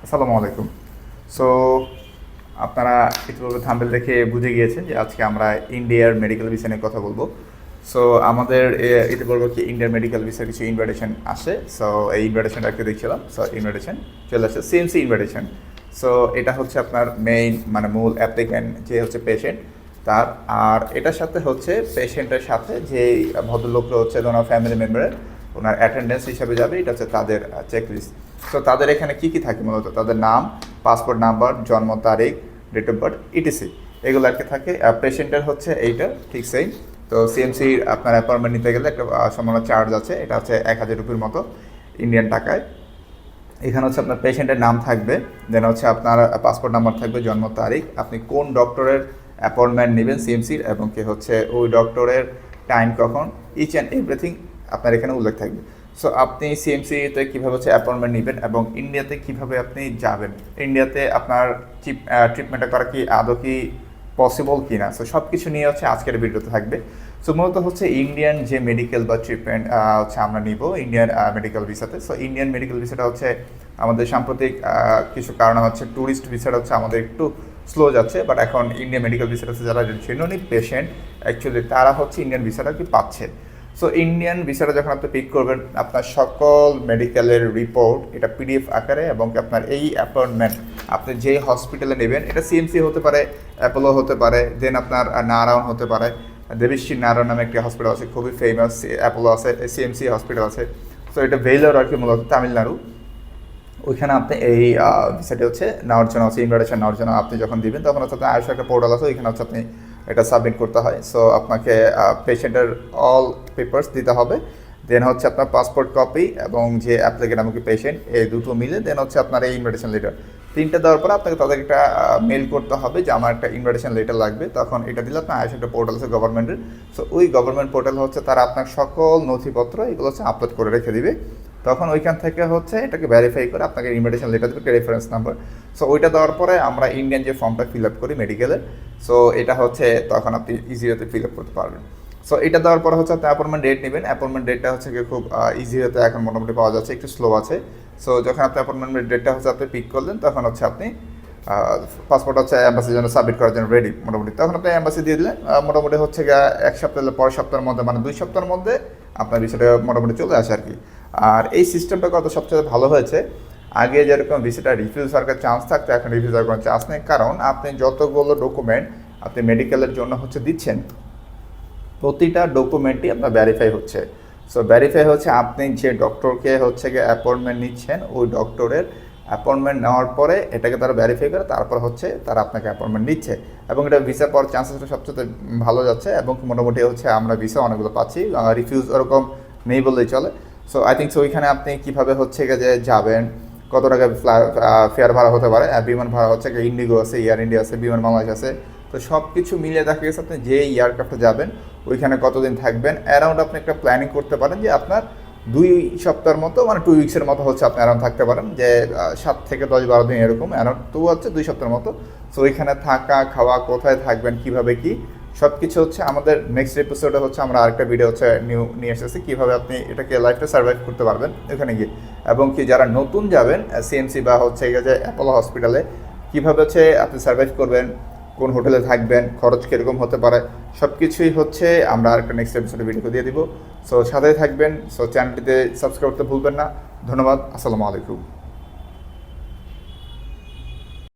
আসসালামু আলাইকুম। সো আপনারা ইতিপূর্বে থাম্বনেল দেখে বুঝে গিয়েছেন যে আজকে আমরা ইন্ডিয়ার মেডিকেল ভিসা নিয়ে কথা বলবো। সো আমাদের ইতিপূর্বে কি ইন্ডিয়ার মেডিকেল ভিসার কিছু ইনভাইটেশন আসে। সো এই ইনভাইটেশনটা আজকে দেখছিলাম। সো ইনভাইটেশন চলে আসছে, সিএমসি ইনভাইটেশন। সো এটা হচ্ছে আপনার মেইন মানে মূল অ্যাপ্লিক্যান্ট যে হচ্ছে পেশেন্ট তার, আর এটার সাথে হচ্ছে পেশেন্টের সাথে যে ভদ্রলোকরা হচ্ছে ওনার ফ্যামিলি মেম্বারের ওনার অ্যাটেন্ডেন্স হিসাবে যাবে, এটা হচ্ছে তাদের চেকলিস্ট। সো তাদের এখানে কী কী থাকে মূলত তাদের নাম, পাসপোর্ট নাম্বার, জন্ম তারিখ, ডেট অফ বার্থ, ইটিসি এগুলো আর কি থাকে। পেশেন্টের হচ্ছে এইটা ঠিক সেম। তো সিএমসির আপনার অ্যাপয়েন্টমেন্ট নিতে গেলে একটা সম্পূর্ণ চার্জ আছে, এটা হচ্ছে 1000 রুপির মতো ইন্ডিয়ান টাকায়। এখানে হচ্ছে আপনার পেশেন্টের নাম থাকবে, দেন হচ্ছে আপনার পাসপোর্ট নাম্বার থাকবে, জন্ম তারিখ, আপনি কোন ডক্টরের অ্যাপয়েন্টমেন্ট নেবেন সিএমসির, এবং কি হচ্ছে ওই ডক্টরের টাইম কখন, ইচ অ্যান্ড এভরিথিং আপনার এখানে উল্লেখ থাকবে। সো আপনি সিএমসিতে কীভাবে হচ্ছে অ্যাপয়েন্টমেন্ট নেবেন এবং ইন্ডিয়াতে কীভাবে আপনি যাবেন, ইন্ডিয়াতে আপনার ট্রিটমেন্টটা করা কি আদৌ কি পসিবল কি না, সো সব কিছু নিয়ে হচ্ছে আজকের ভিডিওতে থাকবে। সো মূলত হচ্ছে ইন্ডিয়ান যে মেডিকেল বা ট্রিটমেন্ট হচ্ছে আমরা নিব ইন্ডিয়ান মেডিকেল ভিসাতে। সো ইন্ডিয়ান মেডিকেল ভিসাটা হচ্ছে আমাদের সাম্প্রতিক কিছু কারণে হচ্ছে ট্যুরিস্ট ভিসাটা হচ্ছে আমাদের একটু স্লো যাচ্ছে, বাট এখন ইন্ডিয়ান মেডিকেল ভিসাটা হচ্ছে যারা জেনুইন পেশেন্ট অ্যাকচুয়ালি তারা হচ্ছে ইন্ডিয়ান ভিসাটা কি পাচ্ছে। সো ইন্ডিয়ান ভিসাটা যখন আপনি পিক করবেন, আপনার সকল মেডিকেলের রিপোর্ট এটা পিডিএফ আকারে, এবং আপনার এই অ্যাপয়েন্টমেন্ট আপনি যে হসপিটালে নেবেন, এটা সিএমসি হতে পারে, অ্যাপোলো হতে পারে, দেন আপনার নারায়ণ হতে পারে, দেবীশ্রী নারায়ণ নামে একটি হসপিটাল আছে খুবই ফেমাস, অ্যাপোলো আছে, সিএমসি হসপিটাল আছে। সো এটা ভেলোর আর কি মূলত তামিলনাড়ু। ওইখানে আপনি এই ভিসাটি হচ্ছে নেওয়ার জন্য হচ্ছে ইনভাইটেশন নেওয়ার জন্য আপনি যখন দিবেন তখন হচ্ছে আপনার আয়ুষ একটা পোর্টাল আছে, ওইখানে হচ্ছে আপনি এটা সাবমিট করতে হয়। সো আপনাকে পেশেন্টের অল পেপার্স দিতে হবে, দেন হচ্ছে আপনার পাসপোর্ট কপি এবং যে অ্যাপ্লিকেন্ট এমনকি পেশেন্ট এই দুটো মিলে দেন হচ্ছে আপনার এই ইনভাইটেশন লেটার তিনটা দেওয়ার পর আপনাকে তাদের একটা মেল করতে হবে যে আমার একটা ইনভাইটেশন লেটার লাগবে। তখন এটা দিলে আপনার আয়ুষ একটা পোর্টাল আছে গভর্নমেন্টের। সো ওই গভর্নমেন্ট পোর্টাল হচ্ছে তারা আপনার সকল নথিপত্র এগুলো হচ্ছে আপলোড করে রেখে দিবে। তখন ওইখান থেকে হচ্ছে এটাকে ভেরিফাই করে আপনাকে ইনভিটেশন লেটার দেবে, রেফারেন্স নাম্বার। সো ওইটা দেওয়ার পরে আমরা ইন্ডিয়ান যে ফর্মটা ফিল আপ করি মেডিকেলের, সো এটা হচ্ছে তখন আপনি ইজিওতে ফিল আপ করতে পারবেন। সো এটা দেওয়ার পরে হচ্ছে আপনি অ্যাপয়েন্টমেন্ট ডেট নেবেন। অ্যাপয়েন্টমেন্ট ডেটটা হচ্ছে কি খুব ইজিওতে এখন মোটামুটি পাওয়া যাচ্ছে, একটু স্লো আছে। সো যখন আপনি অ্যাপয়েন্টমেন্ট ডেটটা হচ্ছে আপনি পিক করলেন, তখন হচ্ছে আপনি পাসপোর্ট হচ্ছে অ্যাম্বাসির জন্য সাবমিট করার জন্য রেডি মোটামুটি। তখন আপনি অ্যাম্বাসি দিয়ে দিলেন, মোটামুটি হচ্ছে এক সপ্তাহ পরের সপ্তাহের মধ্যে মানে 2 সপ্তাহের মধ্যে আপনার বিষয়টা মোটামুটি চলে আসে আর কি। আর এই সিস্টেমটা কত সবচেয়ে ভালো হয়েছে, আগে যেরকম ভিসাটা রিফিউজ হওয়ার চান্স থাকতো এখন রিফিউজ হওয়ার কোনো চান্স নেই, কারণ আপনি যতগুলো ডকুমেন্ট আপনি মেডিকেলের জন্য হচ্ছে দিচ্ছেন প্রতিটা ডকুমেন্টই আপনার ভ্যারিফাই হচ্ছে। সো ভ্যারিফাই হচ্ছে আপনি যে ডক্টরকে হচ্ছে গিয়ে অ্যাপয়েন্টমেন্ট নিচ্ছেন ওই ডক্টরের অ্যাপয়েন্টমেন্ট নেওয়ার পরে এটাকে তারা ভ্যারিফাই করে তারপর হচ্ছে তারা আপনাকে অ্যাপয়েন্টমেন্ট দিচ্ছে, এবং এটা ভিসা পাওয়ার চান্সেসটা সবচেয়ে ভালো যাচ্ছে, এবং মোটামুটি হচ্ছে আমরা ভিসা অনেকগুলো পাচ্ছি, রিফিউজ ওরকম নেই বললেই চলে। সো আই থিঙ্ক সো ওইখানে আপনি কীভাবে হচ্ছে গিয়ে যে যাবেন, কত টাকা ফেয়ার ভাড়া হতে পারে, বিমান ভাড়া হচ্ছে ইন্ডিগো আছে, এয়ার ইন্ডিয়া আছে, বিমান বাংলাদেশ আছে। তো সব কিছু মিলিয়ে দেখা গেছে আপনি যে এয়ারক্রাফটে যাবেন ওইখানে কতদিন থাকবেন, অ্যারাউন্ড আপনি একটা প্ল্যানিং করতে পারেন যে আপনার 2 সপ্তাহের মতো মানে 2 উইক্সের মতো হচ্ছে আপনি অ্যারাউন্ড থাকতে পারেন, যে 7 থেকে 10-12 দিন এরকম অ্যারাউন্ড, তো হচ্ছে 2 সপ্তাহের মতো। সো ওইখানে থাকা খাওয়া, কোথায় থাকবেন, কীভাবে কী সব কিছু হচ্ছে আমাদের নেক্সট এপিসোডে হচ্ছে আমরা আরেকটা ভিডিও হচ্ছে নিয়ে এসেছি কীভাবে আপনি এটাকে লাইফটা সার্ভাইভ করতে পারবেন ওখানে গিয়ে, এবং কি যারা নতুন যাবেন সিএমসি বা হচ্ছে যে অ্যাপোলো হসপিটালে কীভাবে হচ্ছে আপনি সার্ভাইভ করবেন, কোন হোটেলে থাকবেন, খরচ কীরকম হতে পারে, সব কিছুই হচ্ছে আমরা আরেকটা নেক্সট এপিসোডে ভিডিও দিয়ে দিব। সো সাথে থাকবেন, সো চ্যানেলটিতে সাবস্ক্রাইব করতে ভুলবেন না। ধন্যবাদ, আসসালামু আলাইকুম।